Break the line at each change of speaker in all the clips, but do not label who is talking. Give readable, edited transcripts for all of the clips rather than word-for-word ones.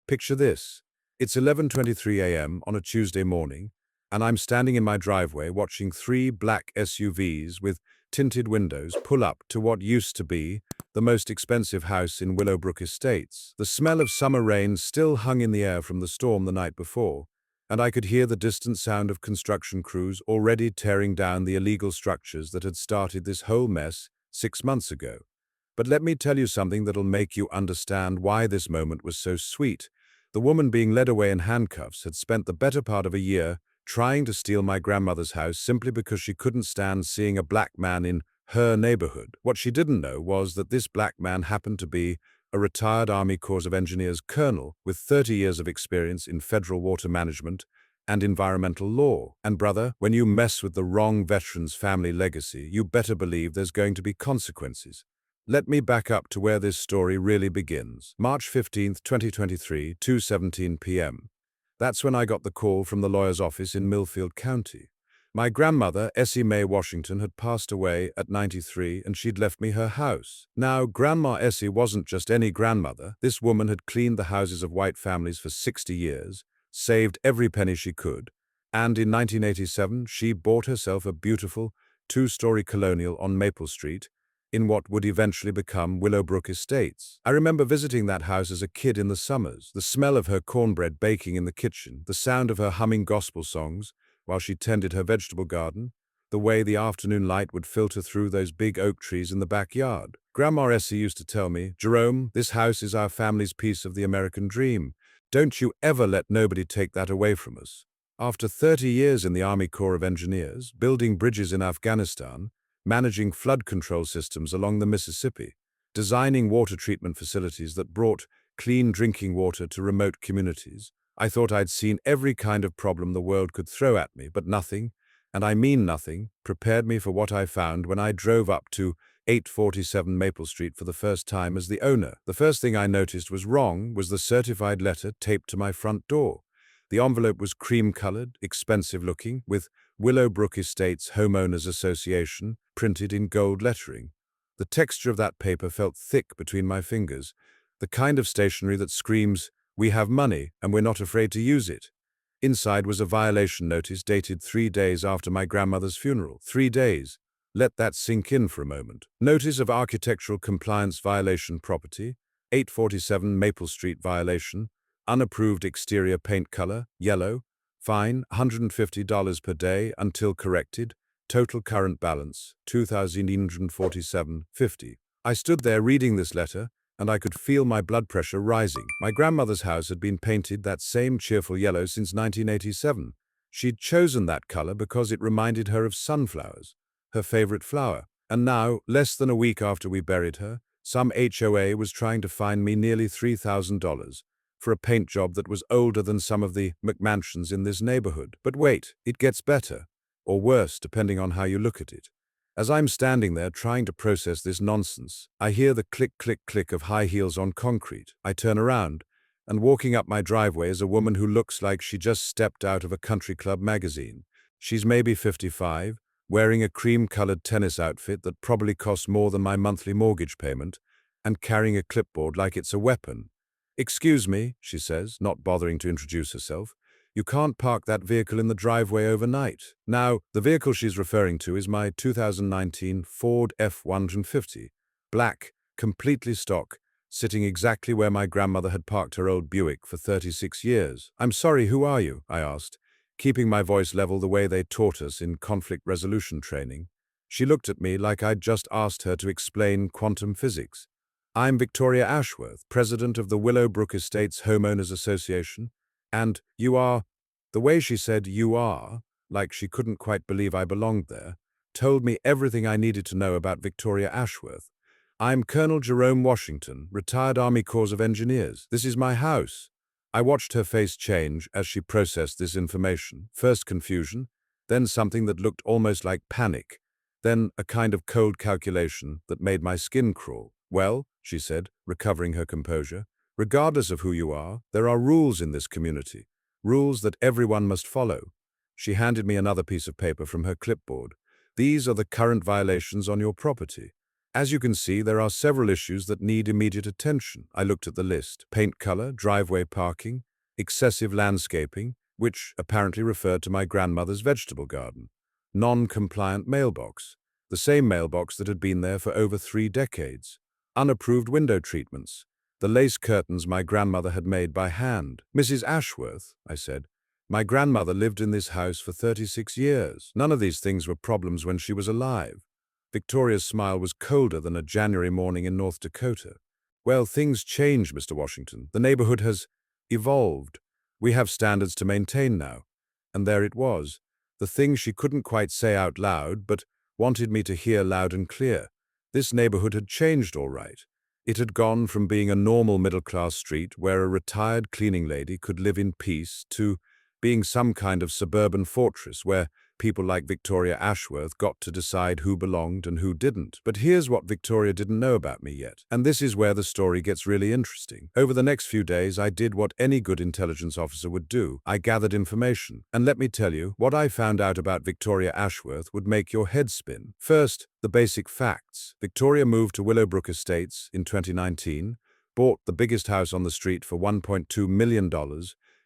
Picture this. It's 11:23 a.m. on a Tuesday morning, and I'm standing in my driveway watching three black SUVs with tinted windows pull up to what used to be the most expensive house in Willowbrook Estates. The smell of summer rain still hung in the air from the storm the night before, and I could hear the distant sound of construction crews already tearing down the illegal structures that had started this whole mess 6 months ago. But let me tell you something that'll make you understand why this moment was so sweet. The woman being led away in handcuffs had spent the better part of a year trying to steal my grandmother's house simply because she couldn't stand seeing a black man in her neighborhood. What she didn't know was that this black man happened to be a retired Army Corps of Engineers colonel with 30 years of experience in federal water management and environmental law. And brother, when you mess with the wrong veteran's family legacy, you better believe there's going to be consequences. Let me back up to where this story really begins. March 15th, 2023, 2:17 p.m. That's when I got the call from the lawyer's office in Millfield County. My grandmother, Essie Mae Washington, had passed away at 93 and she'd left me her house. Now, Grandma Essie wasn't just any grandmother. This woman had cleaned the houses of white families for 60 years, saved every penny she could, and in 1987 she bought herself a beautiful two-story colonial on Maple Street in what would eventually become Willowbrook Estates. I remember visiting that house as a kid in the summers, the smell of her cornbread baking in the kitchen, the sound of her humming gospel songs while she tended her vegetable garden, the way the afternoon light would filter through those big oak trees in the backyard. Grandma Essie used to tell me, "Jerome, this house is our family's piece of the American dream. Don't you ever let nobody take that away from us." After 30 years in the Army Corps of Engineers, building bridges in Afghanistan, managing flood control systems along the Mississippi, designing water treatment facilities that brought clean drinking water to remote communities, I thought I'd seen every kind of problem the world could throw at me, but nothing, and I mean nothing, prepared me for what I found when I drove up to 847 Maple Street for the first time as the owner. The first thing I noticed was wrong was the certified letter taped to my front door. The envelope was cream-colored, expensive-looking, with Willowbrook Estates Homeowners Association printed in gold lettering. The texture of that paper felt thick between my fingers, the kind of stationery that screams, "We have money and we're not afraid to use it." Inside was a violation notice dated 3 days after my grandmother's funeral. 3 days. Let that sink in for a moment. Notice of architectural compliance violation property, 847 Maple Street violation, unapproved exterior paint color, yellow, fine, $150 per day until corrected, total current balance, $2,847.50. I stood there reading this letter, and I could feel my blood pressure rising. My grandmother's house had been painted that same cheerful yellow since 1987. She'd chosen that color because it reminded her of sunflowers, her favorite flower. And now, less than a week after we buried her, some HOA was trying to fine me nearly $3,000 for a paint job that was older than some of the McMansions in this neighborhood. But wait, it gets better, or worse, depending on how you look at it. As I'm standing there trying to process this nonsense, I hear the click, click, click of high heels on concrete. I turn around, and walking up my driveway is a woman who looks like she just stepped out of a country club magazine. She's maybe 55, wearing a cream-colored tennis outfit that probably costs more than my monthly mortgage payment, and carrying a clipboard like it's a weapon. "Excuse me," she says, not bothering to introduce herself. "You can't park that vehicle in the driveway overnight." Now, the vehicle she's referring to is my 2019 Ford F-150, black, completely stock, sitting exactly where my grandmother had parked her old Buick for 36 years. "I'm sorry, who are you?" I asked, keeping my voice level the way they taught us in conflict resolution training. She looked at me like I'd just asked her to explain quantum physics. "I'm Victoria Ashworth, president of the Willowbrook Estates Homeowners Association, and you are—" The way she said "you are," like she couldn't quite believe I belonged there, told me everything I needed to know about Victoria Ashworth. "I'm Colonel Jerome Washington, retired Army Corps of Engineers. This is my house." I watched her face change as she processed this information. First confusion, then something that looked almost like panic, then a kind of cold calculation that made my skin crawl. "Well," she said, recovering her composure, "regardless of who you are, there are rules in this community, rules that everyone must follow." She handed me another piece of paper from her clipboard. "These are the current violations on your property. As you can see, there are several issues that need immediate attention. I looked at the list: paint color, driveway parking, excessive landscaping, which apparently referred to my grandmother's vegetable garden, non-compliant mailbox, the same mailbox that had been there for over 3 decades, unapproved window treatments, the lace curtains my grandmother had made by hand. Mrs. Ashworth, I said, my grandmother lived in this house for 36 years. None of these things were problems when she was alive. Victoria's smile was colder than a January morning in North Dakota. Well, things change, Mr. Washington. The neighborhood has evolved. We have standards to maintain now. And there it was, the thing she couldn't quite say out loud, but wanted me to hear loud and clear. This neighborhood had changed all right. It had gone from being a normal middle-class street where a retired cleaning lady could live in peace to being some kind of suburban fortress where people like Victoria Ashworth got to decide who belonged and who didn't. But here's what Victoria didn't know about me yet, and this is where the story gets really interesting. Over the next few days, I did what any good intelligence officer would do. I gathered information, and let me tell you, what I found out about Victoria Ashworth would make your head spin. First, the basic facts. Victoria moved to Willowbrook Estates in 2019, bought the biggest house on the street for $1.2 million,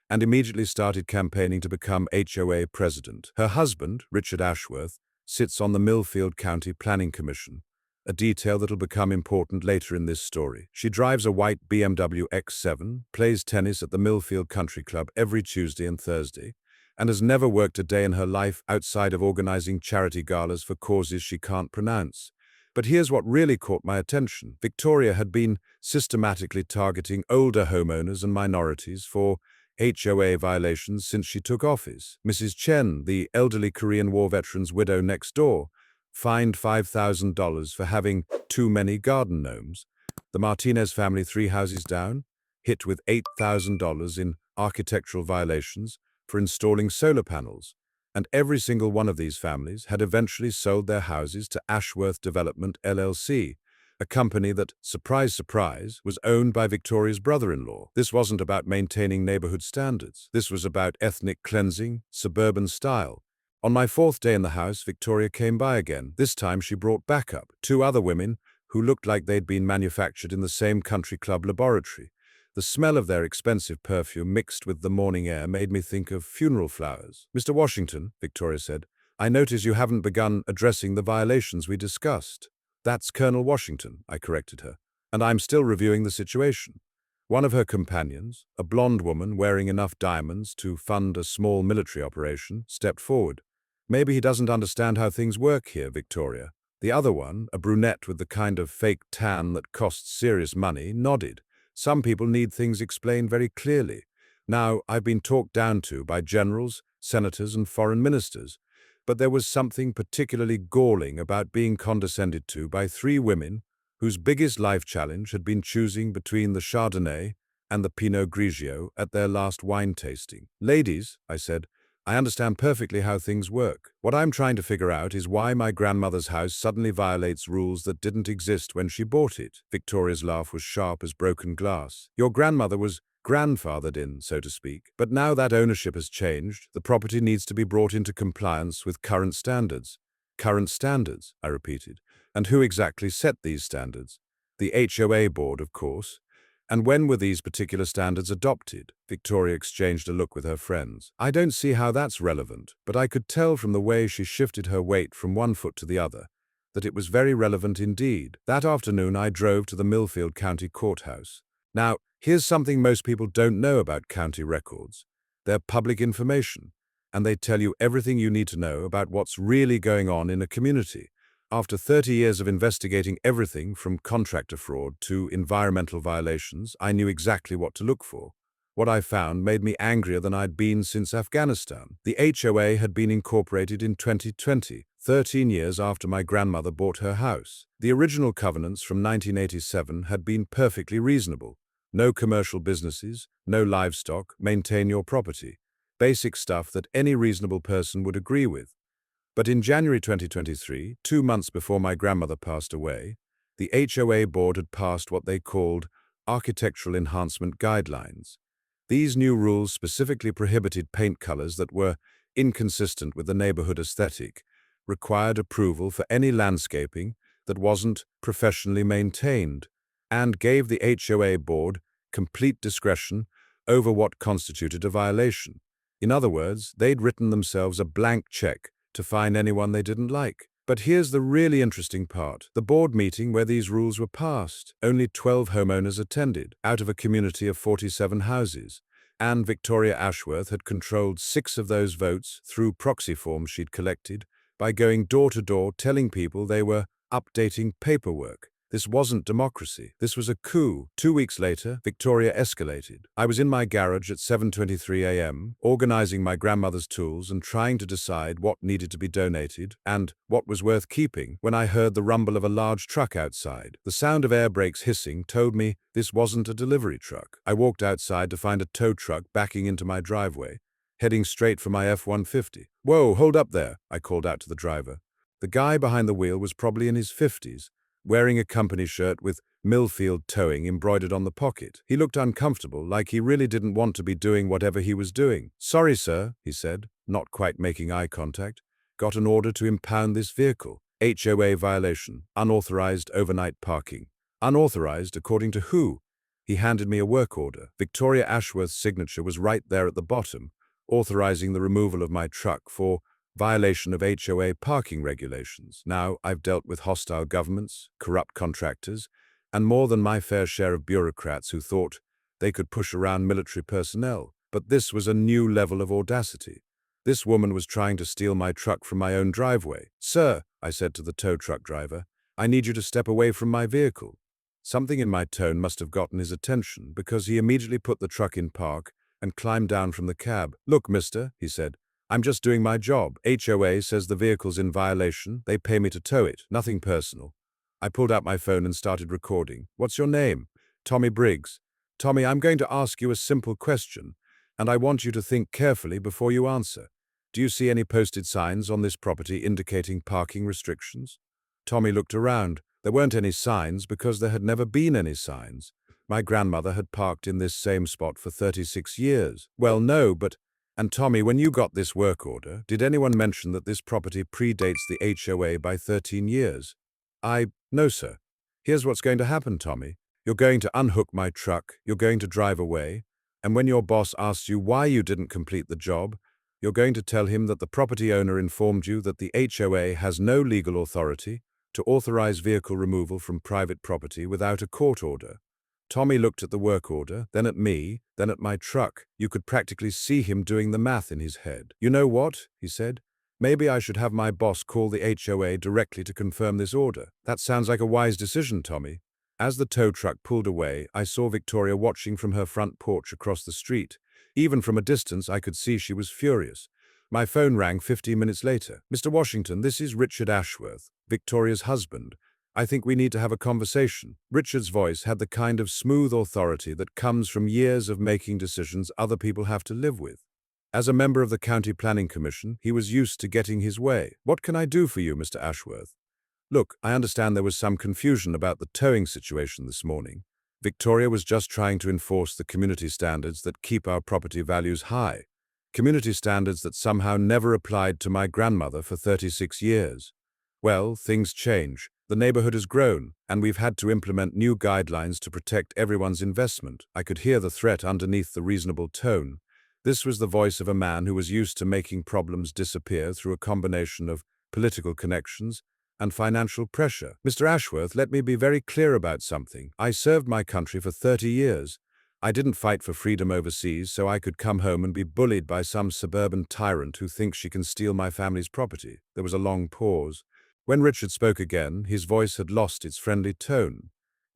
and immediately started campaigning to become HOA president. Her husband, Richard Ashworth, sits on the Millfield County Planning Commission, a detail that'll become important later in this story. She drives a white BMW X7, plays tennis at the Millfield Country Club every Tuesday and Thursday, and has never worked a day in her life outside of organizing charity galas for causes she can't pronounce. But here's what really caught my attention. Victoria had been systematically targeting older homeowners and minorities for HOA violations since she took office. Mrs. Chen, the elderly Korean War veteran's widow next door, fined $5,000 for having too many garden gnomes. The Martinez family 3 houses down, hit with $8,000 in architectural violations for installing solar panels. And every single one of these families had eventually sold their houses to Ashworth Development LLC, a company that, surprise, surprise, was owned by Victoria's brother-in-law. This wasn't about maintaining neighborhood standards. This was about ethnic cleansing, suburban style. On my 4th day in the house, Victoria came by again. This time she brought backup 2 other women who looked like they'd been manufactured in the same country club laboratory. The smell of their expensive perfume mixed with the morning air made me think of funeral flowers. Mr. Washington, Victoria said, I notice you haven't begun addressing the violations we discussed. That's Colonel Washington, I corrected her, and I'm still reviewing the situation. One of her companions, a blonde woman wearing enough diamonds to fund a small military operation, stepped forward. Maybe he doesn't understand how things work here, Victoria. The other one, a brunette with the kind of fake tan that costs serious money, nodded. Some people need things explained very clearly. Now, I've been talked down to by generals, senators, and foreign ministers, but there was something particularly galling about being condescended to by 3 women whose biggest life challenge had been choosing between the Chardonnay and the Pinot Grigio at their last wine tasting. Ladies, I said, I understand perfectly how things work. What I'm trying to figure out is why my grandmother's house suddenly violates rules that didn't exist when she bought it. Victoria's laugh was sharp as broken glass. Your grandmother was grandfathered in, so to speak. But now that ownership has changed, the property needs to be brought into compliance with current standards. Current standards, I repeated. And who exactly set these standards? The HOA board, of course. And when were these particular standards adopted? Victoria exchanged a look with her friends. I don't see how that's relevant, but I could tell from the way she shifted her weight from one foot to the other that it was very relevant indeed. That afternoon I drove to the Millfield County Courthouse. Now, here's something most people don't know about county records. They're public information, and they tell you everything you need to know about what's really going on in a community. After 30 years of investigating everything from contractor fraud to environmental violations, I knew exactly what to look for. What I found made me angrier than I'd been since Afghanistan. The HOA had been incorporated in 2020, 13 years after my grandmother bought her house. The original covenants from 1987 had been perfectly reasonable. No commercial businesses, no livestock, maintain your property. Basic stuff that any reasonable person would agree with. But in January 2023, 2 months before my grandmother passed away, the HOA board had passed what they called Architectural Enhancement Guidelines. These new rules specifically prohibited paint colors that were inconsistent with the neighborhood aesthetic, required approval for any landscaping, that wasn't professionally maintained, and gave the HOA board complete discretion over what constituted a violation. In other words, they'd written themselves a blank check to fine anyone they didn't like. But here's the really interesting part. The board meeting where these rules were passed, only 12 homeowners attended, out of a community of 47 houses. And Victoria Ashworth had controlled 6 of those votes through proxy forms she'd collected by going door to door telling people they were updating paperwork. This wasn't democracy. This was a coup. 2 weeks later, Victoria escalated. I was in my garage at 7:23 a.m., organizing my grandmother's tools and trying to decide what needed to be donated and what was worth keeping when I heard the rumble of a large truck outside. The sound of air brakes hissing told me this wasn't a delivery truck. I walked outside to find a tow truck backing into my driveway, heading straight for my F-150. "Whoa, hold up there," I called out to the driver. The guy behind the wheel was probably in his 50s, wearing a company shirt with Millfield Towing embroidered on the pocket. He looked uncomfortable, like he really didn't want to be doing whatever he was doing. "Sorry, sir," he said, not quite making eye contact. "Got an order to impound this vehicle. HOA violation, unauthorized overnight parking." Unauthorized according to who? He handed me a work order. Victoria Ashworth's signature was right there at the bottom, authorizing the removal of my truck for violation of HOA parking regulations. Now, I've dealt with hostile governments, corrupt contractors, and more than my fair share of bureaucrats who thought they could push around military personnel. But this was a new level of audacity. This woman was trying to steal my truck from my own driveway. "Sir," I said to the tow truck driver, "I need you to step away from my vehicle." Something in my tone must have gotten his attention because he immediately put the truck in park and climbed down from the cab. "Look, mister," he said, "I'm just doing my job. HOA says the vehicle's in violation. They pay me to tow it. Nothing personal." I pulled out my phone and started recording. "What's your name?" "Tommy Briggs." "Tommy, I'm going to ask you a simple question, and I want you to think carefully before you answer. Do you see any posted signs on this property indicating parking restrictions?" Tommy looked around. There weren't any signs because there had never been any signs. My grandmother had parked in this same spot for 36 years. "Well, no, but..." "And Tommy, when you got this work order, did anyone mention that this property predates the HOA by 13 years? No, sir. Here's what's going to happen, Tommy. You're going to unhook my truck, you're going to drive away, and when your boss asks you why you didn't complete the job, you're going to tell him that the property owner informed you that the HOA has no legal authority to authorize vehicle removal from private property without a court order." Tommy looked at the work order, then at me, then at my truck. You could practically see him doing the math in his head. "You know what?" he said. "Maybe I should have my boss call the HOA directly to confirm this order." "That sounds like a wise decision, Tommy." As the tow truck pulled away, I saw Victoria watching from her front porch across the street. Even from a distance, I could see she was furious. My phone rang 15 minutes later. "Mr. Washington, this is Richard Ashworth, Victoria's husband. I think we need to have a conversation." Richard's voice had the kind of smooth authority that comes from years of making decisions other people have to live with. As a member of the County Planning Commission, he was used to getting his way. "What can I do for you, Mr. Ashworth?" "Look, I understand there was some confusion about the towing situation this morning. Victoria was just trying to enforce the community standards that keep our property values high. Community standards that somehow never applied to my grandmother for 36 years. Well, things change. The neighborhood has grown, and we've had to implement new guidelines to protect everyone's investment." I could hear the threat underneath the reasonable tone. This was the voice of a man who was used to making problems disappear through a combination of political connections and financial pressure. "Mr. Ashworth, let me be very clear about something. I served my country for 30 years. I didn't fight for freedom overseas so I could come home and be bullied by some suburban tyrant who thinks she can steal my family's property." There was a long pause. When Richard spoke again, his voice had lost its friendly tone.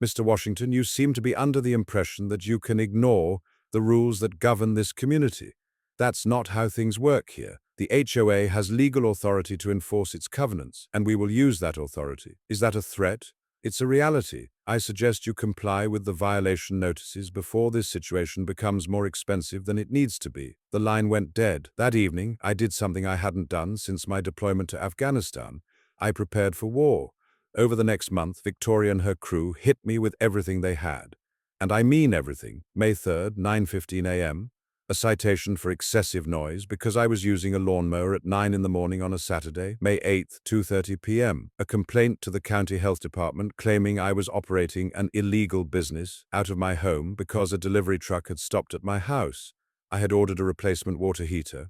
"Mr. Washington, you seem to be under the impression that you can ignore the rules that govern this community. That's not how things work here. The HOA has legal authority to enforce its covenants, and we will use that authority. Is that a threat? It's a reality. I suggest you comply with the violation notices before this situation becomes more expensive than it needs to be." The line went dead. That evening, I did something I hadn't done since my deployment to Afghanistan. I prepared for war. Over the next month, Victoria and her crew hit me with everything they had. And I mean everything. May 3rd, 9:15 a.m. A citation for excessive noise because I was using a lawnmower at 9 in the morning on a Saturday, May 8th, 2:30 p.m. A complaint to the county health department claiming I was operating an illegal business out of my home because a delivery truck had stopped at my house. I had ordered a replacement water heater.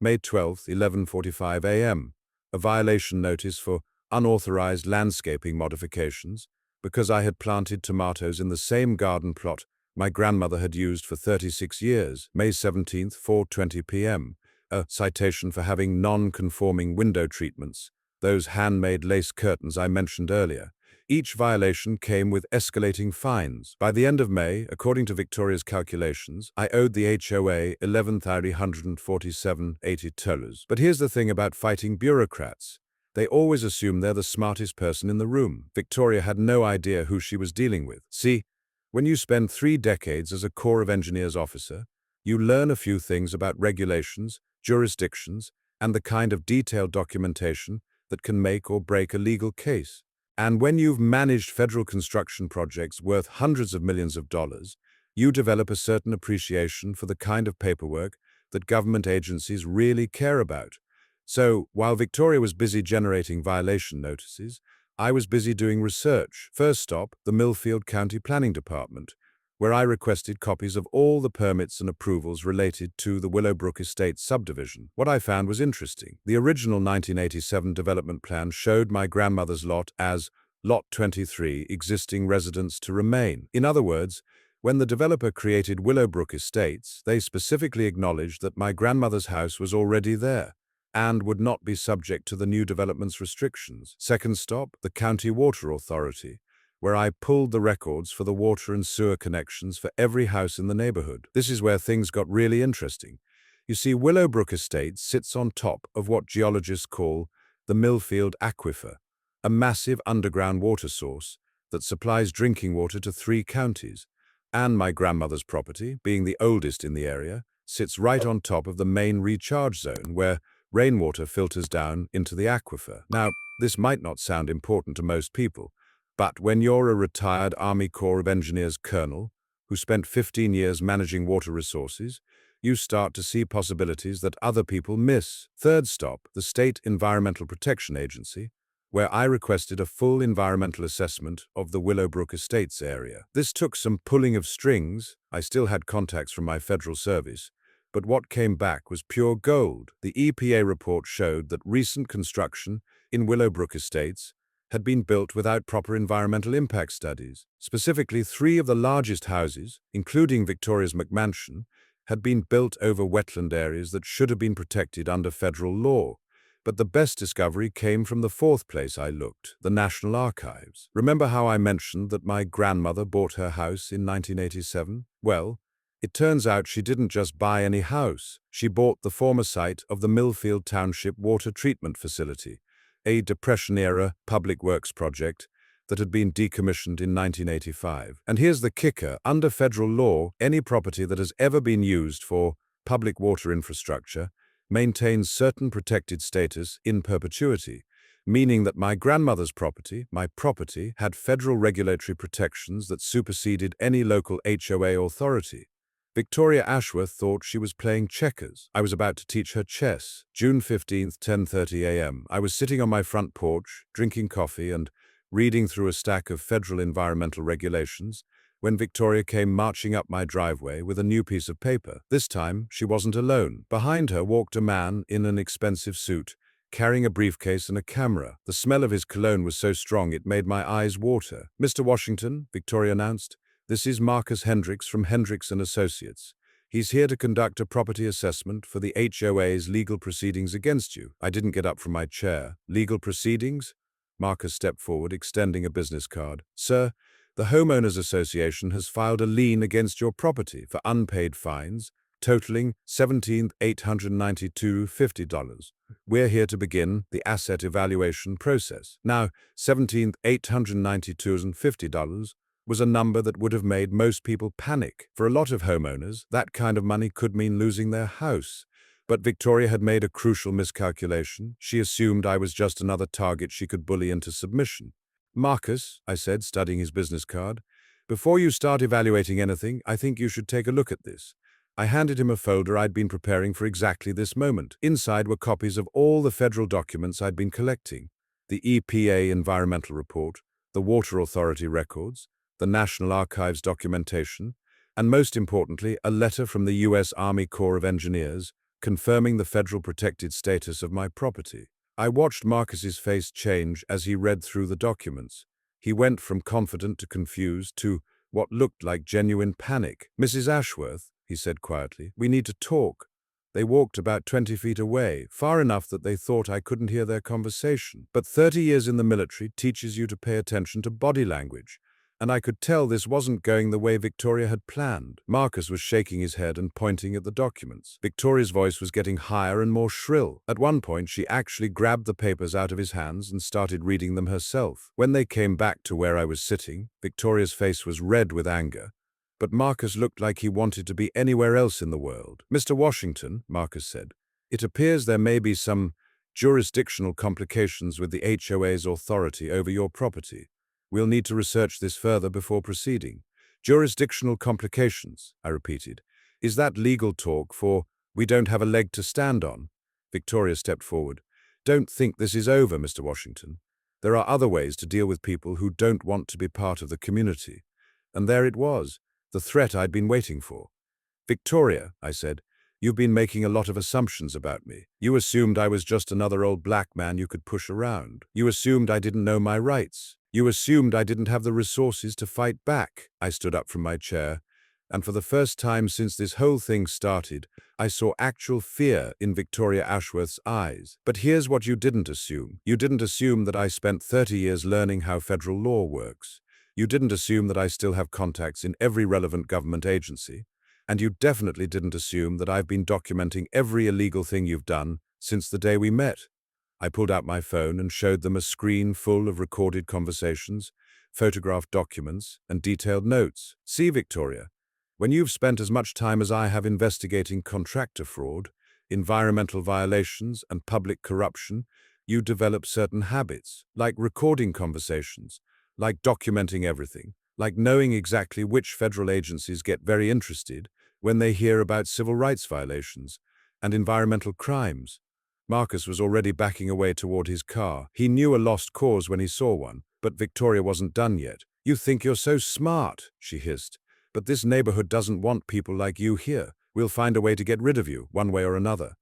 May 12th, 11:45 a.m. A violation notice for unauthorized landscaping modifications because I had planted tomatoes in the same garden plot my grandmother had used for 36 years, May 17th, 4:20 p.m. A citation for having non-conforming window treatments, those handmade lace curtains I mentioned earlier. Each violation came with escalating fines. By the end of May, according to Victoria's calculations, I owed the HOA $11,147.80. But here's the thing about fighting bureaucrats. They always assume they're the smartest person in the room. Victoria had no idea who she was dealing with. See, when you spend 3 decades as a Corps of Engineers officer, you learn a few things about regulations, jurisdictions, and the kind of detailed documentation that can make or break a legal case. And when you've managed federal construction projects worth hundreds of millions of dollars, you develop a certain appreciation for the kind of paperwork that government agencies really care about. So, while Victoria was busy generating violation notices, I was busy doing research. First stop, the Millfield County Planning Department, where I requested copies of all the permits and approvals related to the Willowbrook Estate subdivision. What I found was interesting. The original 1987 development plan showed my grandmother's lot as Lot 23, existing residents to remain. In other words, when the developer created Willowbrook Estates, they specifically acknowledged that my grandmother's house was already there and would not be subject to the new development's restrictions. Second stop, the County Water Authority, where I pulled the records for the water and sewer connections for every house in the neighborhood. This is where things got really interesting. You see, Willowbrook Estate sits on top of what geologists call the Millfield Aquifer, a massive underground water source that supplies drinking water to 3 counties. And my grandmother's property, being the oldest in the area, sits right on top of the main recharge zone where rainwater filters down into the aquifer. Now, this might not sound important to most people, but when you're a retired Army Corps of Engineers colonel who spent 15 years managing water resources, you start to see possibilities that other people miss. Third stop, the State Environmental Protection Agency, where I requested a full environmental assessment of the Willowbrook Estates area. This took some pulling of strings. I still had contacts from my federal service, but what came back was pure gold. The EPA report showed that recent construction in Willowbrook Estates had been built without proper environmental impact studies. Specifically, 3 of the largest houses, including Victoria's McMansion, had been built over wetland areas that should have been protected under federal law. But the best discovery came from the 4th place I looked, the National Archives. Remember how I mentioned that my grandmother bought her house in 1987? Well, it turns out she didn't just buy any house. She bought the former site of the Millfield Township Water Treatment Facility, a Depression-era public works project that had been decommissioned in 1985. And here's the kicker. Under federal law, any property that has ever been used for public water infrastructure maintains certain protected status in perpetuity, meaning that my grandmother's property, my property, had federal regulatory protections that superseded any local HOA authority. Victoria Ashworth thought she was playing checkers. I was about to teach her chess. June 15th, 10:30 a.m. I was sitting on my front porch, drinking coffee and reading through a stack of federal environmental regulations when Victoria came marching up my driveway with a new piece of paper. This time, she wasn't alone. Behind her walked a man in an expensive suit, carrying a briefcase and a camera. The smell of his cologne was so strong it made my eyes water. "Mr. Washington," Victoria announced, "this is Marcus Hendricks from Hendricks & Associates. He's here to conduct a property assessment for the HOA's legal proceedings against you." I didn't get up from my chair. "Legal proceedings?" Marcus stepped forward, extending a business card. "Sir, the Homeowners Association has filed a lien against your property for unpaid fines, totaling $17,892.50. We're here to begin the asset evaluation process." Now, $17,892.50 was a number that would have made most people panic. For a lot of homeowners, that kind of money could mean losing their house. But Victoria had made a crucial miscalculation. She assumed I was just another target she could bully into submission. "Marcus," I said, studying his business card, "before you start evaluating anything, I think you should take a look at this. I handed him a folder I'd been preparing for exactly this moment. Inside were copies of all the federal documents I'd been collecting: the EPA environmental report, the Water Authority records, the National Archives documentation, and most importantly, a letter from the U.S. Army Corps of Engineers confirming the federal protected status of my property. I watched Marcus's face change as he read through the documents. He went from confident to confused to what looked like genuine panic. "Mrs. Ashworth," he said quietly, "we need to talk." They walked about 20 feet away, far enough that they thought I couldn't hear their conversation. But 30 years in the military teaches you to pay attention to body language, and I could tell this wasn't going the way Victoria had planned. Marcus was shaking his head and pointing at the documents. Victoria's voice was getting higher and more shrill. At one point, she actually grabbed the papers out of his hands and started reading them herself. When they came back to where I was sitting, Victoria's face was red with anger, but Marcus looked like he wanted to be anywhere else in the world. "Mr. Washington," Marcus said, "it appears there may be some jurisdictional complications with the HOA's authority over your property. We'll need to research this further before proceeding." "Jurisdictional complications," I repeated. "Is that legal talk for we don't have a leg to stand on?" Victoria stepped forward. "Don't think this is over, Mr. Washington. There are other ways to deal with people who don't want to be part of the community." And there it was, the threat I'd been waiting for. "Victoria," I said, "you've been making a lot of assumptions about me. You assumed I was just another old black man you could push around. You assumed I didn't know my rights. You assumed I didn't have the resources to fight back." I stood up from my chair, and for the first time since this whole thing started, I saw actual fear in Victoria Ashworth's eyes. "But here's what you didn't assume. You didn't assume that I spent 30 years learning how federal law works. You didn't assume that I still have contacts in every relevant government agency. And you definitely didn't assume that I've been documenting every illegal thing you've done since the day we met." I pulled out my phone and showed them a screen full of recorded conversations, photographed documents, and detailed notes. "See, Victoria, when you've spent as much time as I have investigating contractor fraud, environmental violations, and public corruption, you develop certain habits, like recording conversations, like documenting everything, like knowing exactly which federal agencies get very interested when they hear about civil rights violations and environmental crimes." Marcus was already backing away toward his car. He knew a lost cause when he saw one, but Victoria wasn't done yet. "You think you're so smart," she hissed, "but this neighborhood doesn't want people like you here. We'll find a way to get rid of you, one way or another."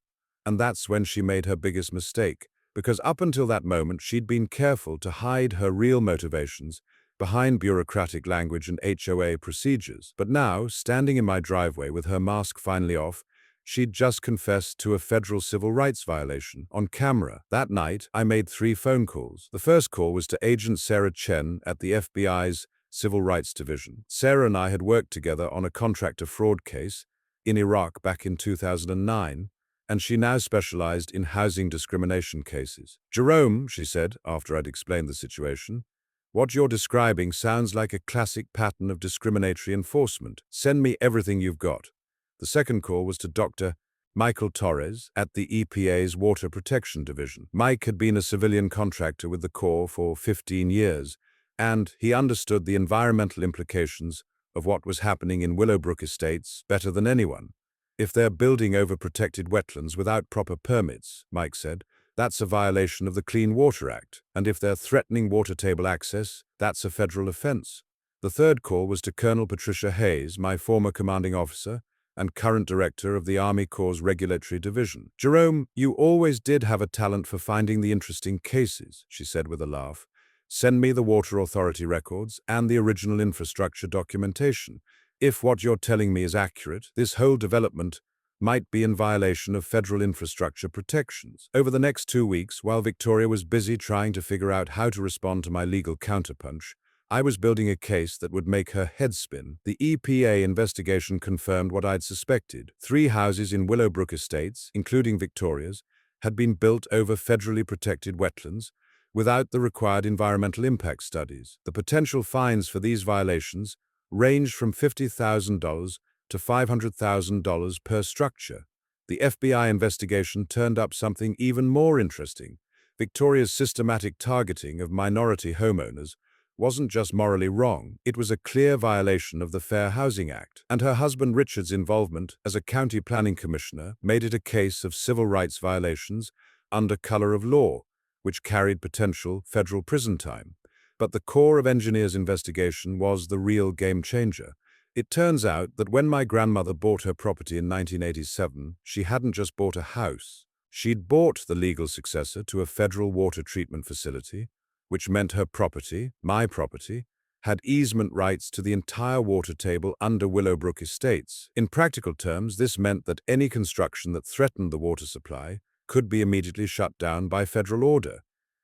And that's when she made her biggest mistake, because up until that moment she'd been careful to hide her real motivations behind bureaucratic language and HOA procedures. But now, standing in my driveway with her mask finally off, she'd just confessed to a federal civil rights violation on camera. That night, I made 3 phone calls. The first call was to Agent Sarah Chen at the FBI's Civil Rights Division. Sarah and I had worked together on a contractor fraud case in Iraq back in 2009, and she now specialized in housing discrimination cases. "Jerome," she said, after I'd explained the situation, "what you're describing sounds like a classic pattern of discriminatory enforcement. Send me everything you've got." The second call was to Dr. Michael Torres at the EPA's Water Protection Division. Mike had been a civilian contractor with the Corps for 15 years, and he understood the environmental implications of what was happening in Willowbrook Estates better than anyone. "If they're building over protected wetlands without proper permits," Mike said, "that's a violation of the Clean Water Act. And if they're threatening water table access, that's a federal offense." The third call was to Colonel Patricia Hayes, my former commanding officer and current director of the Army Corps' Regulatory Division. "Jerome, you always did have a talent for finding the interesting cases," she said with a laugh. "Send me the Water Authority records and the original infrastructure documentation. If what you're telling me is accurate, this whole development might be in violation of federal infrastructure protections." Over the next 2 weeks, while Victoria was busy trying to figure out how to respond to my legal counterpunch, I was building a case that would make her head spin. The EPA investigation confirmed what I'd suspected. 3 houses in Willowbrook Estates, including Victoria's, had been built over federally protected wetlands without the required environmental impact studies. The potential fines for these violations ranged from $50,000 to $500,000 per structure. The FBI investigation turned up something even more interesting: Victoria's systematic targeting of minority homeowners wasn't just morally wrong, it was a clear violation of the Fair Housing Act, and her husband Richard's involvement as a county planning commissioner made it a case of civil rights violations under color of law, which carried potential federal prison time. But the Corps of Engineers investigation was the real game changer. It turns out that when my grandmother bought her property in 1987, she hadn't just bought a house. She'd bought the legal successor to a federal water treatment facility, which meant her property, my property, had easement rights to the entire water table under Willowbrook Estates. In practical terms, this meant that any construction that threatened the water supply could be immediately shut down by federal order.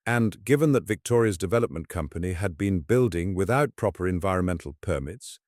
And given that Victoria's development company had been building without proper environmental permits,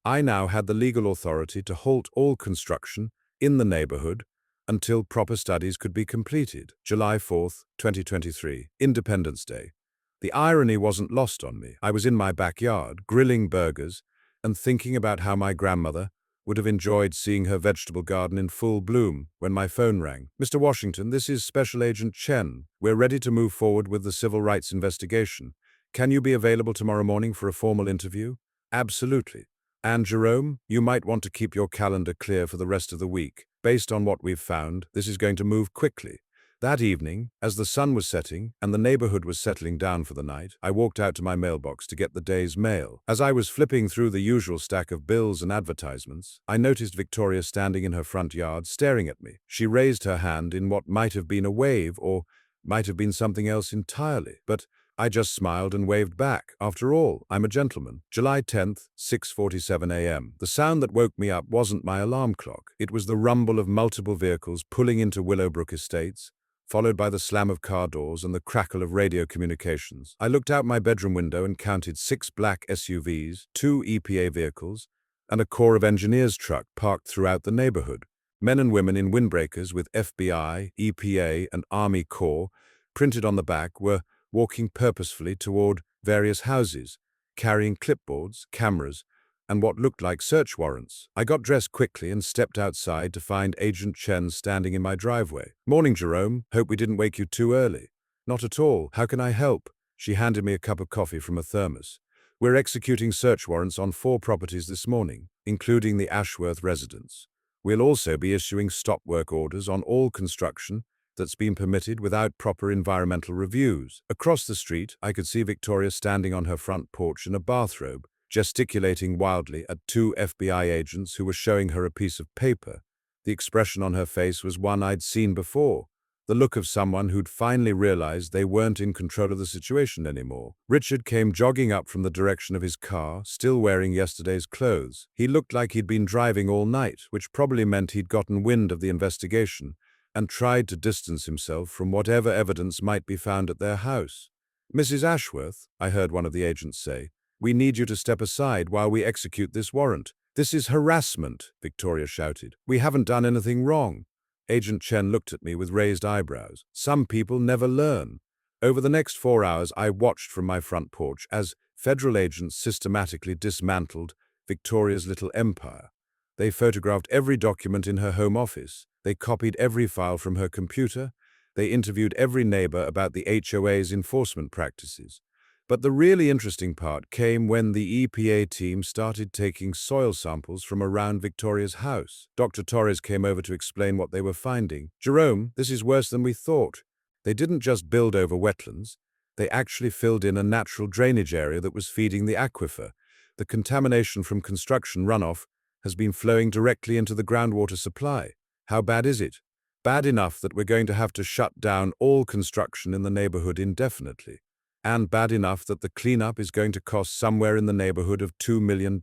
I now had the legal authority to halt all construction in the neighborhood until proper studies could be completed. July 4th, 2023, Independence Day. The irony wasn't lost on me. I was in my backyard, grilling burgers and thinking about how my grandmother would have enjoyed seeing her vegetable garden in full bloom when my phone rang. "Mr. Washington, this is Special Agent Chen. We're ready to move forward with the civil rights investigation. Can you be available tomorrow morning for a formal interview?" "Absolutely. And Jerome, you might want to keep your calendar clear for the rest of the week. Based on what we've found, this is going to move quickly." That evening, as the sun was setting and the neighborhood was settling down for the night, I walked out to my mailbox to get the day's mail. As I was flipping through the usual stack of bills and advertisements, I noticed Victoria standing in her front yard staring at me. She raised her hand in what might have been a wave or might have been something else entirely, but I just smiled and waved back. After all, I'm a gentleman. July 10th, 6:47 a.m. The sound that woke me up wasn't my alarm clock. It was the rumble of multiple vehicles pulling into Willowbrook Estates, followed by the slam of car doors and the crackle of radio communications. I looked out my bedroom window and counted 6 black SUVs, 2 EPA vehicles, and a Corps of Engineers truck parked throughout the neighborhood. Men and women in windbreakers with FBI, EPA, and Army Corps printed on the back were walking purposefully toward various houses, carrying clipboards, cameras, and what looked like search warrants. I got dressed quickly and stepped outside to find Agent Chen standing in my driveway. "Morning, Jerome. Hope we didn't wake you too early." "Not at all. How can I help?" She handed me a cup of coffee from a thermos. "We're executing search warrants on 4 properties this morning, including the Ashworth residence. We'll also be issuing stop work orders on all construction that's been permitted without proper environmental reviews." Across the street, I could see Victoria standing on her front porch in a bathrobe, gesticulating wildly at 2 FBI agents who were showing her a piece of paper. The expression on her face was one I'd seen before, the look of someone who'd finally realized they weren't in control of the situation anymore. Richard came jogging up from the direction of his car, still wearing yesterday's clothes. He looked like he'd been driving all night, which probably meant he'd gotten wind of the investigation and tried to distance himself from whatever evidence might be found at their house. "Mrs. Ashworth," I heard one of the agents say, "we need you to step aside while we execute this warrant." "This is harassment," Victoria shouted. "We haven't done anything wrong." Agent Chen looked at me with raised eyebrows. "Some people never learn." Over the next 4 hours, I watched from my front porch as federal agents systematically dismantled Victoria's little empire. They photographed every document in her home office. They copied every file from her computer. They interviewed every neighbor about the HOA's enforcement practices. But the really interesting part came when the EPA team started taking soil samples from around Victoria's house. Dr. Torres came over to explain what they were finding. "Jerome, this is worse than we thought. They didn't just build over wetlands. They actually filled in a natural drainage area that was feeding the aquifer. The contamination from construction runoff has been flowing directly into the groundwater supply." "How bad is it?" "Bad enough that we're going to have to shut down all construction in the neighborhood indefinitely. And bad enough that the cleanup is going to cost somewhere in the neighborhood of $2 million.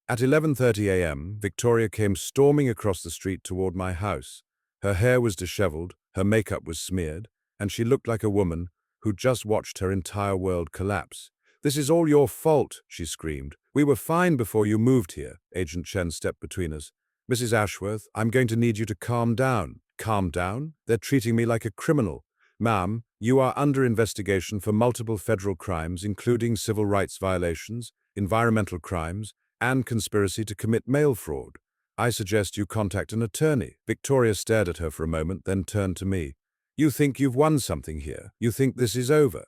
At 11:30 a.m., Victoria came storming across the street toward my house. Her hair was disheveled, her makeup was smeared, and she looked like a woman who'd just watched her entire world collapse. "This is all your fault," she screamed. "We were fine before you moved here." Agent Chen stepped between us. "Mrs. Ashworth, I'm going to need you to calm down." "Calm down? They're treating me like a criminal." "Ma'am, you are under investigation for multiple federal crimes, including civil rights violations, environmental crimes, and conspiracy to commit mail fraud. I suggest you contact an attorney." Victoria stared at her for a moment, then turned to me. "You think you've won something here? You think this is over?"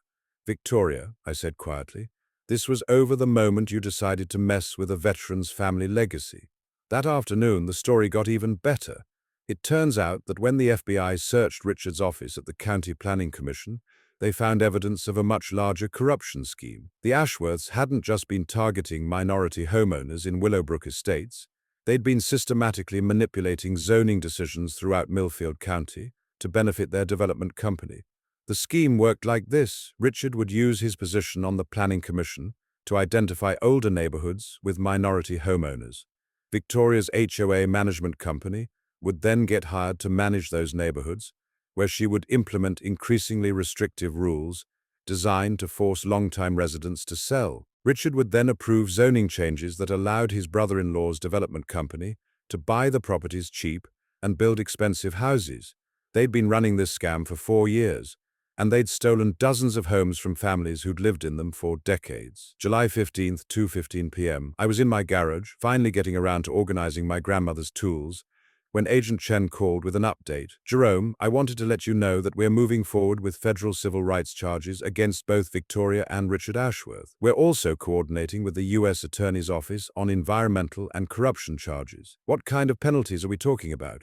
"Victoria," I said quietly, This was over the moment you decided to mess with a veteran's family legacy. That afternoon, the story got even better. It turns out that when the FBI searched Richard's office at the County Planning Commission, they found evidence of a much larger corruption scheme. The Ashworths hadn't just been targeting minority homeowners in Willowbrook Estates. They'd been systematically manipulating zoning decisions throughout Millfield County to benefit their development company. The scheme worked like this. Richard would use his position on the Planning Commission to identify older neighborhoods with minority homeowners. Victoria's HOA management company would then get hired to manage those neighborhoods, where she would implement increasingly restrictive rules designed to force long-time residents to sell. Richard would then approve zoning changes that allowed his brother-in-law's development company to buy the properties cheap and build expensive houses. They'd been running this scam for 4 years, and they'd stolen dozens of homes from families who'd lived in them for decades. July 15th, 2:15 p.m. I was in my garage, finally getting around to organizing my grandmother's tools, when Agent Chen called with an update. "Jerome, I wanted to let you know that we're moving forward with federal civil rights charges against both Victoria and Richard Ashworth. We're also coordinating with the U.S. Attorney's Office on environmental and corruption charges." "What kind of penalties are we talking about?"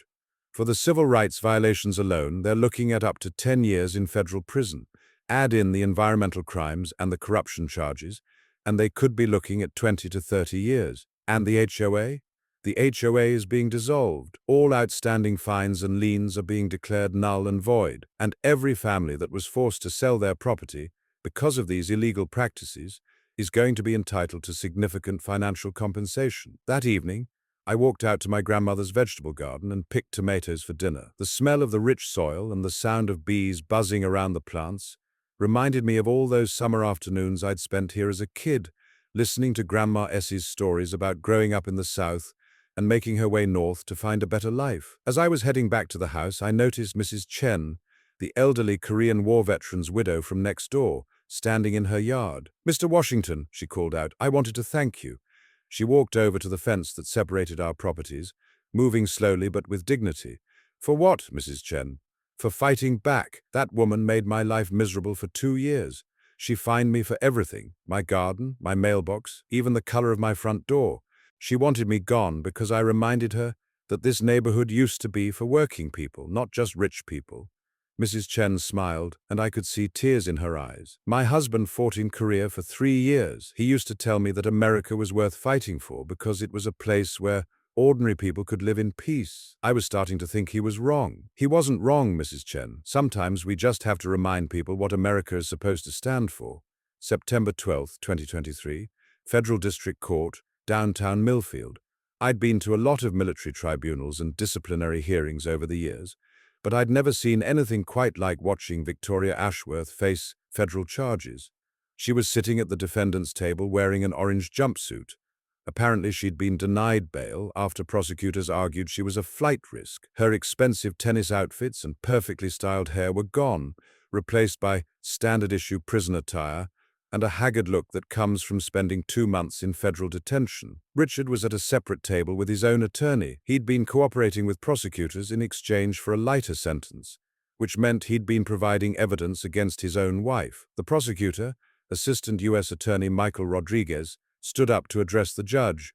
"For the civil rights violations alone, they're looking at up to 10 years in federal prison. Add in the environmental crimes and the corruption charges, and they could be looking at 20 to 30 years. And the HOA? The HOA is being dissolved. All outstanding fines and liens are being declared null and void, and every family that was forced to sell their property because of these illegal practices is going to be entitled to significant financial compensation." That evening, I walked out to my grandmother's vegetable garden and picked tomatoes for dinner. The smell of the rich soil and the sound of bees buzzing around the plants reminded me of all those summer afternoons I'd spent here as a kid, listening to Grandma Essie's stories about growing up in the South and making her way north to find a better life. As I was heading back to the house, I noticed Mrs. Chen, the elderly Korean War veteran's widow from next door, standing in her yard. "Mr. Washington," she called out, "I wanted to thank you." She walked over to the fence that separated our properties, moving slowly but with dignity. "For what, Mrs. Chen?" "For fighting back. That woman made my life miserable for 2 years. She fined me for everything, my garden, my mailbox, even the color of my front door. She wanted me gone because I reminded her that this neighborhood used to be for working people, not just rich people." Mrs. Chen smiled, and I could see tears in her eyes. "My husband fought in Korea for 3 years. He used to tell me that America was worth fighting for because it was a place where ordinary people could live in peace." I was starting to think he was wrong. "He wasn't wrong, Mrs. Chen. Sometimes we just have to remind people what America is supposed to stand for." September 12, 2023, Federal District Court, downtown Millfield. I'd been to a lot of military tribunals and disciplinary hearings over the years, but I'd never seen anything quite like watching Victoria Ashworth face federal charges. She was sitting at the defendant's table wearing an orange jumpsuit. Apparently she'd been denied bail after prosecutors argued she was a flight risk. Her expensive tennis outfits and perfectly styled hair were gone, replaced by standard-issue prison attire and a haggard look that comes from spending 2 months in federal detention. Richard was at a separate table with his own attorney. He'd been cooperating with prosecutors in exchange for a lighter sentence, which meant he'd been providing evidence against his own wife. The prosecutor, Assistant U.S. Attorney Michael Rodriguez, stood up to address the judge.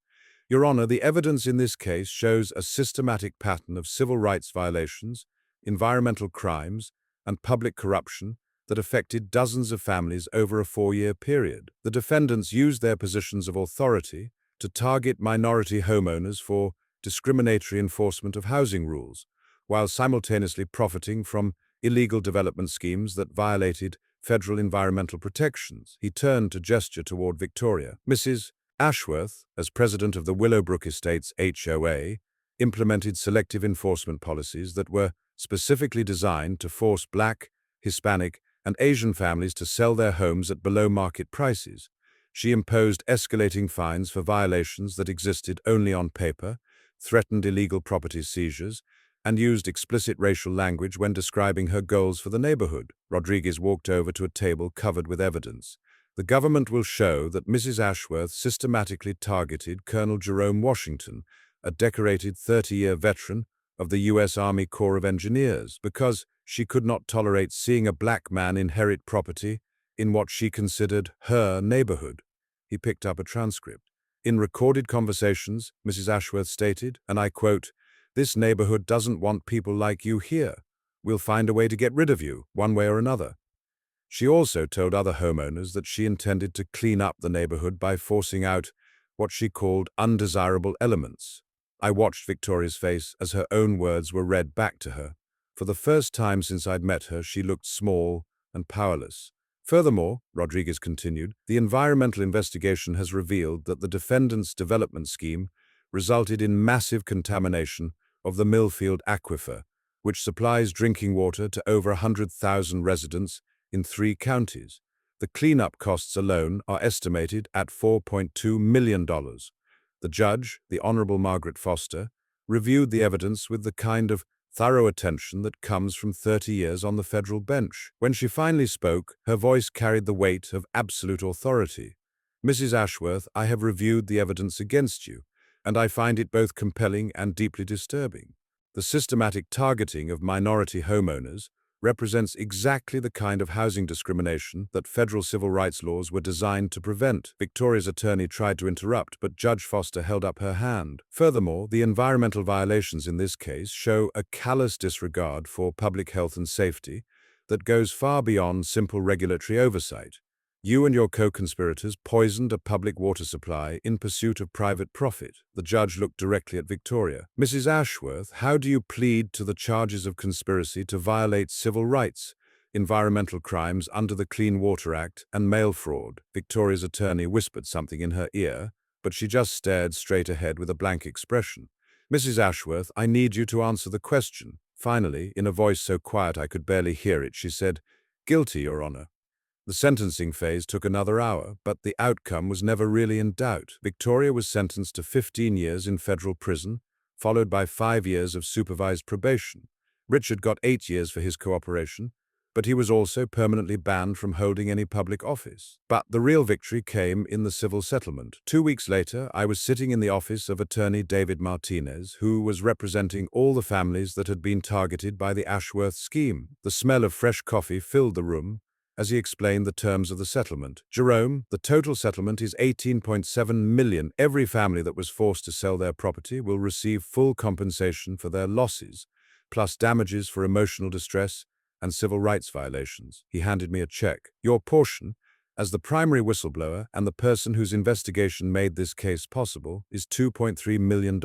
"Your Honor, the evidence in this case shows a systematic pattern of civil rights violations, environmental crimes, and public corruption that affected dozens of families over a 4-year period. The defendants used their positions of authority to target minority homeowners for discriminatory enforcement of housing rules, while simultaneously profiting from illegal development schemes that violated federal environmental protections." He turned to gesture toward Victoria. "Mrs. Ashworth, as president of the Willowbrook Estates HOA, implemented selective enforcement policies that were specifically designed to force Black, Hispanic, and Asian families to sell their homes at below-market prices. She imposed escalating fines for violations that existed only on paper, threatened illegal property seizures, and used explicit racial language when describing her goals for the neighborhood." Rodriguez walked over to a table covered with evidence. "The government will show that Mrs. Ashworth systematically targeted Colonel Jerome Washington, a decorated 30-year veteran of the U.S. Army Corps of Engineers, because she could not tolerate seeing a Black man inherit property in what she considered her neighborhood. He picked up a transcript. In recorded conversations, Mrs. Ashworth stated, and I quote, "This neighborhood doesn't want people like you here. We'll find a way to get rid of you, one way or another." She also told other homeowners that she intended to clean up the neighborhood by forcing out what she called undesirable elements. I watched Victoria's face as her own words were read back to her. For the first time since I'd met her, she looked small and powerless. Furthermore, Rodriguez continued, the environmental investigation has revealed that the defendant's development scheme resulted in massive contamination of the Millfield Aquifer, which supplies drinking water to over 100,000 residents in 3 counties. The cleanup costs alone are estimated at $4.2 million. The judge, the Honorable Margaret Foster, reviewed the evidence with the kind of thorough attention that comes from 30 years on the federal bench. When she finally spoke, her voice carried the weight of absolute authority. "Mrs. Ashworth, I have reviewed the evidence against you, and I find it both compelling and deeply disturbing. The systematic targeting of minority homeowners represents exactly the kind of housing discrimination that federal civil rights laws were designed to prevent." Victoria's attorney tried to interrupt, but Judge Foster held up her hand. "Furthermore, the environmental violations in this case show a callous disregard for public health and safety that goes far beyond simple regulatory oversight. You and your co-conspirators poisoned a public water supply in pursuit of private profit." The judge looked directly at Victoria. "Mrs. Ashworth, how do you plead to the charges of conspiracy to violate civil rights, environmental crimes under the Clean Water Act, and mail fraud?" Victoria's attorney whispered something in her ear, but she just stared straight ahead with a blank expression. "Mrs. Ashworth, I need you to answer the question." Finally, in a voice so quiet I could barely hear it, she said, "Guilty, Your Honor." The sentencing phase took another hour, but the outcome was never really in doubt. Victoria was sentenced to 15 years in federal prison, followed by 5 years of supervised probation. Richard got 8 years for his cooperation, but he was also permanently banned from holding any public office. But the real victory came in the civil settlement. 2 weeks later, I was sitting in the office of attorney David Martinez, who was representing all the families that had been targeted by the Ashworth scheme. The smell of fresh coffee filled the room as he explained the terms of the settlement. "Jerome, the total settlement is $18.7 million. Every family that was forced to sell their property will receive full compensation for their losses, plus damages for emotional distress and civil rights violations." He handed me a check. "Your portion, as the primary whistleblower and the person whose investigation made this case possible, is $2.3 million.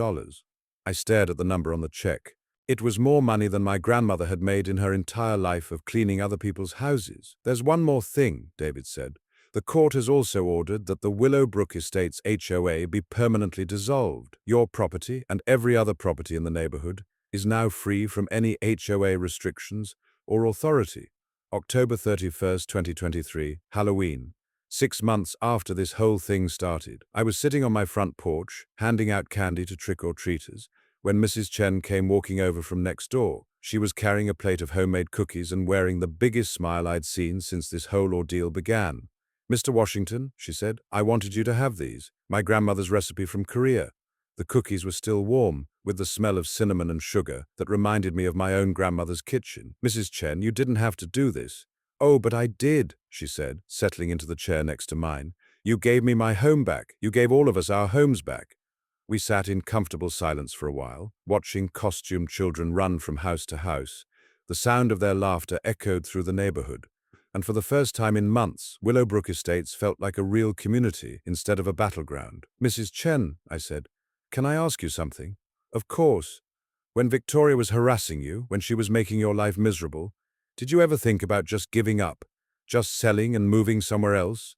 I stared at the number on the check. It was more money than my grandmother had made in her entire life of cleaning other people's houses. "There's one more thing," David said. "The court has also ordered that the Willowbrook Estates HOA be permanently dissolved. Your property, and every other property in the neighborhood, is now free from any HOA restrictions or authority." October 31st, 2023, Halloween. 6 months after this whole thing started, I was sitting on my front porch, handing out candy to trick-or-treaters, when Mrs. Chen came walking over from next door. She was carrying a plate of homemade cookies and wearing the biggest smile I'd seen since this whole ordeal began. "Mr. Washington," she said, "I wanted you to have these. My grandmother's recipe from Korea." The cookies were still warm, with the smell of cinnamon and sugar that reminded me of my own grandmother's kitchen. "Mrs. Chen, you didn't have to do this." "Oh, but I did," she said, settling into the chair next to mine. "You gave me my home back. You gave all of us our homes back." We sat in comfortable silence for a while, watching costumed children run from house to house. The sound of their laughter echoed through the neighborhood, and for the first time in months, Willowbrook Estates felt like a real community instead of a battleground. "Mrs. Chen," I said, "can I ask you something?" "Of course. When Victoria was harassing you, when she was making your life miserable, did you ever think about just giving up, just selling and moving somewhere else?"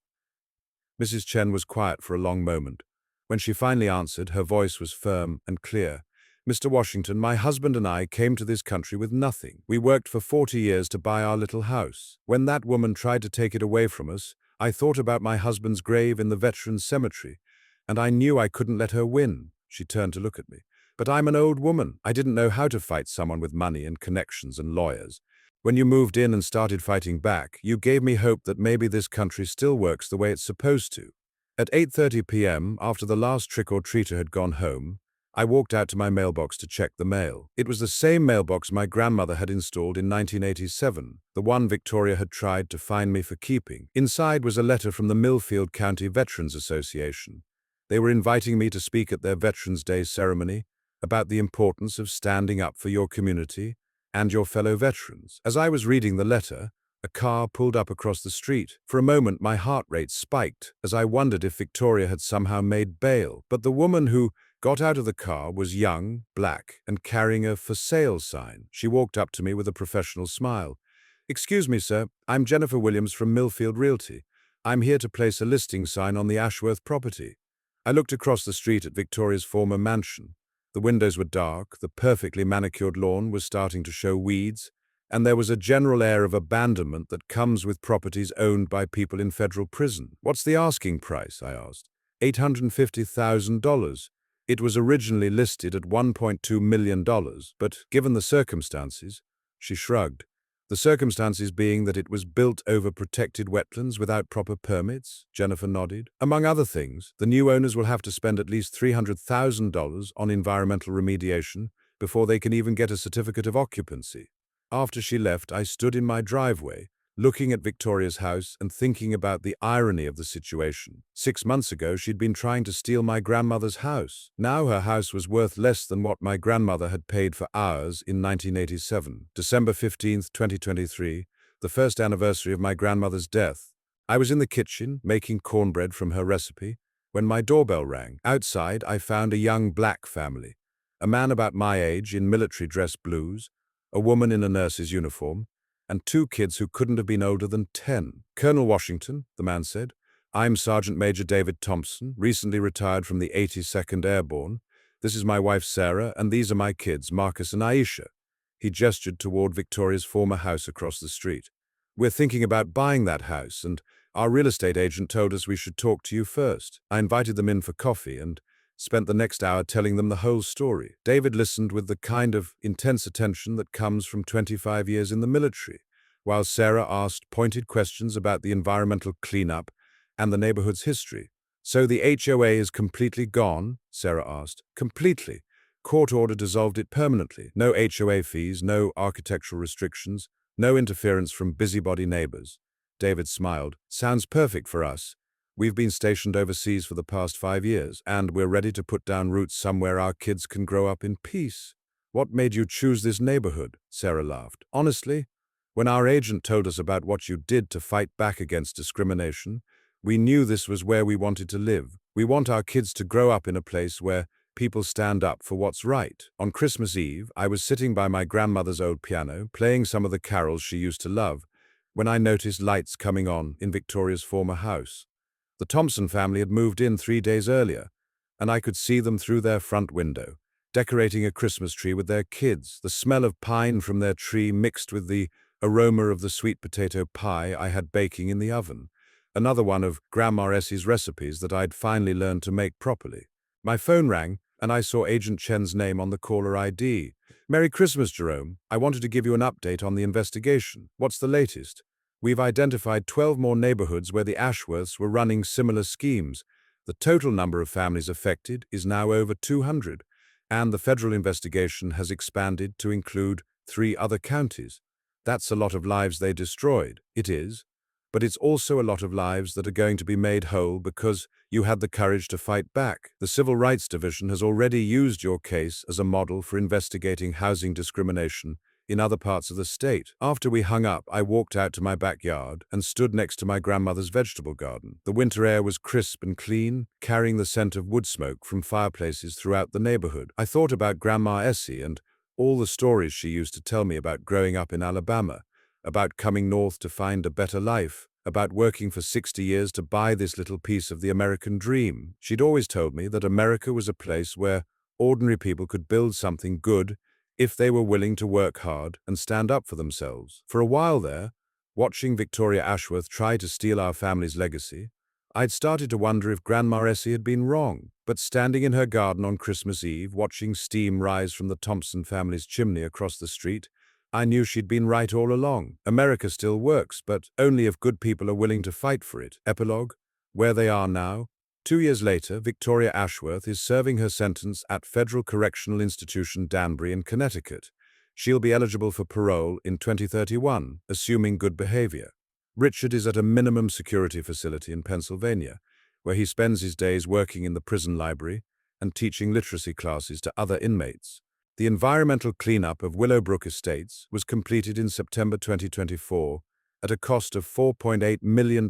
Mrs. Chen was quiet for a long moment. When she finally answered, her voice was firm and clear. "Mr. Washington, my husband and I came to this country with nothing. We worked for 40 years to buy our little house. When that woman tried to take it away from us, I thought about my husband's grave in the Veterans Cemetery, and I knew I couldn't let her win." She turned to look at me. "But I'm an old woman. I didn't know how to fight someone with money and connections and lawyers. When you moved in and started fighting back, you gave me hope that maybe this country still works the way it's supposed to." At 8:30 p.m., after the last trick-or-treater had gone home, I walked out to my mailbox to check the mail. It was the same mailbox my grandmother had installed in 1987, the one Victoria had tried to fine me for keeping. Inside was a letter from the Millfield County Veterans Association. They were inviting me to speak at their Veterans Day ceremony about the importance of standing up for your community and your fellow veterans. As I was reading the letter, a car pulled up across the street. For a moment, my heart rate spiked as I wondered if Victoria had somehow made bail. But the woman who got out of the car was young, black, and carrying a for sale sign. She walked up to me with a professional smile. "Excuse me, sir. I'm Jennifer Williams from Millfield Realty. I'm here to place a listing sign on the Ashworth property." I looked across the street at Victoria's former mansion. The windows were dark, the perfectly manicured lawn was starting to show weeds, and there was a general air of abandonment that comes with properties owned by people in federal prison. "What's the asking price?" I asked. $850,000. It was originally listed at $1.2 million, but given the circumstances, she shrugged. "The circumstances being that it was built over protected wetlands without proper permits," Jennifer nodded. "Among other things, the new owners will have to spend at least $300,000 on environmental remediation before they can even get a certificate of occupancy." After she left, I stood in my driveway, looking at Victoria's house and thinking about the irony of the situation. 6 months ago, she'd been trying to steal my grandmother's house. Now her house was worth less than what my grandmother had paid for ours in 1987. December 15th, 2023, the first anniversary of my grandmother's death. I was in the kitchen, making cornbread from her recipe, when my doorbell rang. Outside, I found a young black family. A man about my age in military dress blues, a woman in a nurse's uniform, and 2 kids who couldn't have been older than 10. "Colonel Washington," the man said. "I'm Sergeant Major David Thompson, recently retired from the 82nd Airborne. This is my wife Sarah, and these are my kids, Marcus and Aisha." He gestured toward Victoria's former house across the street. "We're thinking about buying that house, and our real estate agent told us we should talk to you first." I invited them in for coffee and spent the next hour telling them the whole story. David listened with the kind of intense attention that comes from 25 years in the military, while Sarah asked pointed questions about the environmental cleanup and the neighborhood's history. "So the HOA is completely gone?" Sarah asked. "Completely. Court order dissolved it permanently. No HOA fees, no architectural restrictions, no interference from busybody neighbors." David smiled. "Sounds perfect for us. We've been stationed overseas for the past 5 years, and we're ready to put down roots somewhere our kids can grow up in peace." "What made you choose this neighborhood?" Sarah laughed. "Honestly, when our agent told us about what you did to fight back against discrimination, we knew this was where we wanted to live. We want our kids to grow up in a place where people stand up for what's right." On Christmas Eve, I was sitting by my grandmother's old piano, playing some of the carols she used to love, when I noticed lights coming on in Victoria's former house. The Thompson family had moved in 3 days earlier, and I could see them through their front window, decorating a Christmas tree with their kids. The smell of pine from their tree mixed with the aroma of the sweet potato pie I had baking in the oven, another one of Grandma Essie's recipes that I'd finally learned to make properly. My phone rang, and I saw Agent Chen's name on the caller ID. "Merry Christmas, Jerome. I wanted to give you an update on the investigation. What's the latest?" "We've identified 12 more neighborhoods where the Ashworths were running similar schemes. The total number of families affected is now over 200, and the federal investigation has expanded to include 3 other counties. That's a lot of lives they destroyed." "It is, but it's also a lot of lives that are going to be made whole because you had the courage to fight back. The Civil Rights Division has already used your case as a model for investigating housing discrimination in other parts of the state." After we hung up, I walked out to my backyard and stood next to my grandmother's vegetable garden. The winter air was crisp and clean, carrying the scent of wood smoke from fireplaces throughout the neighborhood. I thought about Grandma Essie and all the stories she used to tell me about growing up in Alabama, about coming north to find a better life, about working for 60 years to buy this little piece of the American dream. She'd always told me that America was a place where ordinary people could build something good if they were willing to work hard and stand up for themselves. For a while there, watching Victoria Ashworth try to steal our family's legacy, I'd started to wonder if Grandma Essie had been wrong. But standing in her garden on Christmas Eve, watching steam rise from the Thompson family's chimney across the street, I knew she'd been right all along. America still works, but only if good people are willing to fight for it. Epilogue: where they are now, 2 years later, Victoria Ashworth is serving her sentence at Federal Correctional Institution Danbury in Connecticut. She'll be eligible for parole in 2031, assuming good behavior. Richard is at a minimum security facility in Pennsylvania, where he spends his days working in the prison library and teaching literacy classes to other inmates. The environmental cleanup of Willowbrook Estates was completed in September 2024 at a cost of $4.8 million,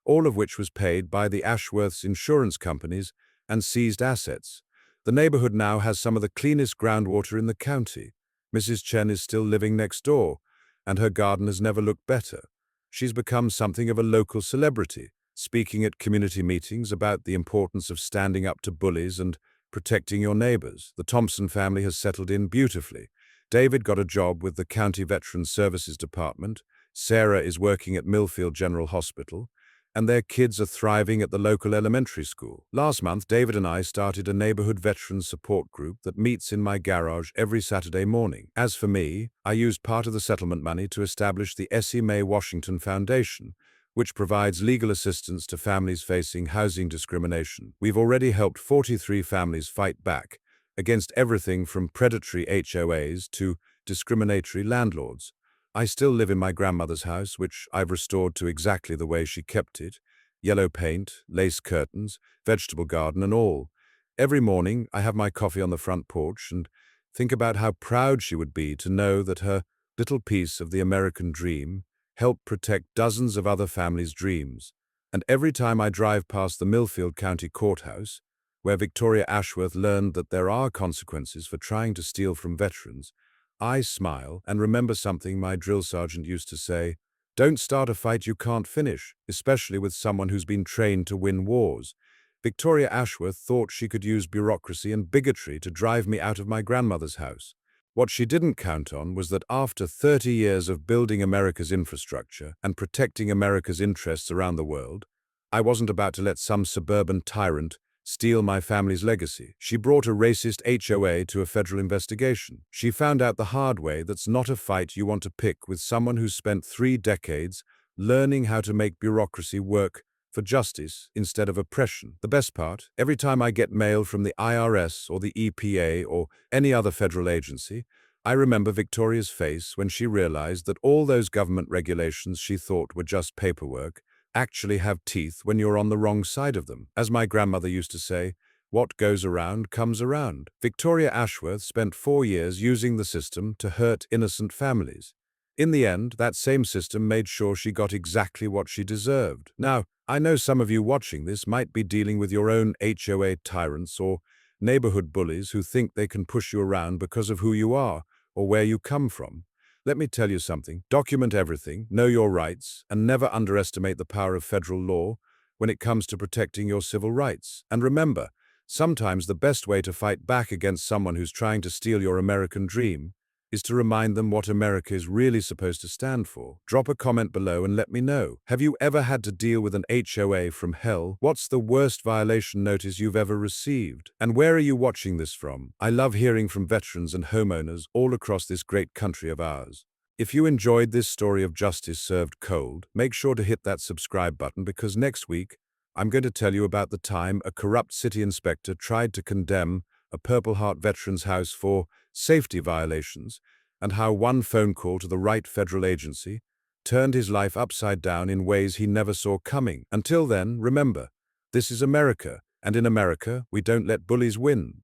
all of which was paid by the Ashworth's insurance companies and seized assets. The neighborhood now has some of the cleanest groundwater in the county. Mrs. Chen is still living next door, and her garden has never looked better. She's become something of a local celebrity, speaking at community meetings about the importance of standing up to bullies and protecting your neighbors. The Thompson family has settled in beautifully. David got a job with the County Veterans Services Department, Sarah is working at Millfield General Hospital, and their kids are thriving at the local elementary school. Last month, David and I started a neighborhood veterans support group that meets in my garage every Saturday morning. As for me, I used part of the settlement money to establish the Essie Mae Washington Foundation, which provides legal assistance to families facing housing discrimination. We've already helped 43 families fight back against everything from predatory HOAs to discriminatory landlords. I still live in my grandmother's house, which I've restored to exactly the way she kept it. Yellow paint, lace curtains, vegetable garden and all. Every morning, I have my coffee on the front porch and think about how proud she would be to know that her little piece of the American dream helped protect dozens of other families' dreams. And every time I drive past the Millfield County Courthouse, where Victoria Ashworth learned that there are consequences for trying to steal from veterans, I smile and remember something my drill sergeant used to say: "Don't start a fight you can't finish, especially with someone who's been trained to win wars." Victoria Ashworth thought she could use bureaucracy and bigotry to drive me out of my grandmother's house. What she didn't count on was that after 30 years of building America's infrastructure and protecting America's interests around the world, I wasn't about to let some suburban tyrant steal my family's legacy. She brought a racist HOA to a federal investigation. She found out the hard way that's not a fight you want to pick with someone who's spent 3 decades learning how to make bureaucracy work for justice instead of oppression. The best part, every time I get mail from the IRS or the EPA or any other federal agency, I remember Victoria's face when she realized that all those government regulations she thought were just paperwork actually have teeth when you're on the wrong side of them. As my grandmother used to say, what goes around comes around. Victoria Ashworth spent 4 years using the system to hurt innocent families. In the end, that same system made sure she got exactly what she deserved. Now, I know some of you watching this might be dealing with your own HOA tyrants or neighborhood bullies who think they can push you around because of who you are or where you come from. Let me tell you something. Document everything, know your rights, and never underestimate the power of federal law when it comes to protecting your civil rights. And remember, sometimes the best way to fight back against someone who's trying to steal your American dream is to remind them what America is really supposed to stand for. Drop a comment below and let me know. Have you ever had to deal with an HOA from hell? What's the worst violation notice you've ever received? And where are you watching this from? I love hearing from veterans and homeowners all across this great country of ours. If you enjoyed this story of justice served cold, make sure to hit that subscribe button, because next week I'm going to tell you about the time a corrupt city inspector tried to condemn a Purple Heart veteran's house for safety violations, and how one phone call to the right federal agency turned his life upside down in ways he never saw coming. Until then, remember, this is America, and in America, we don't let bullies win.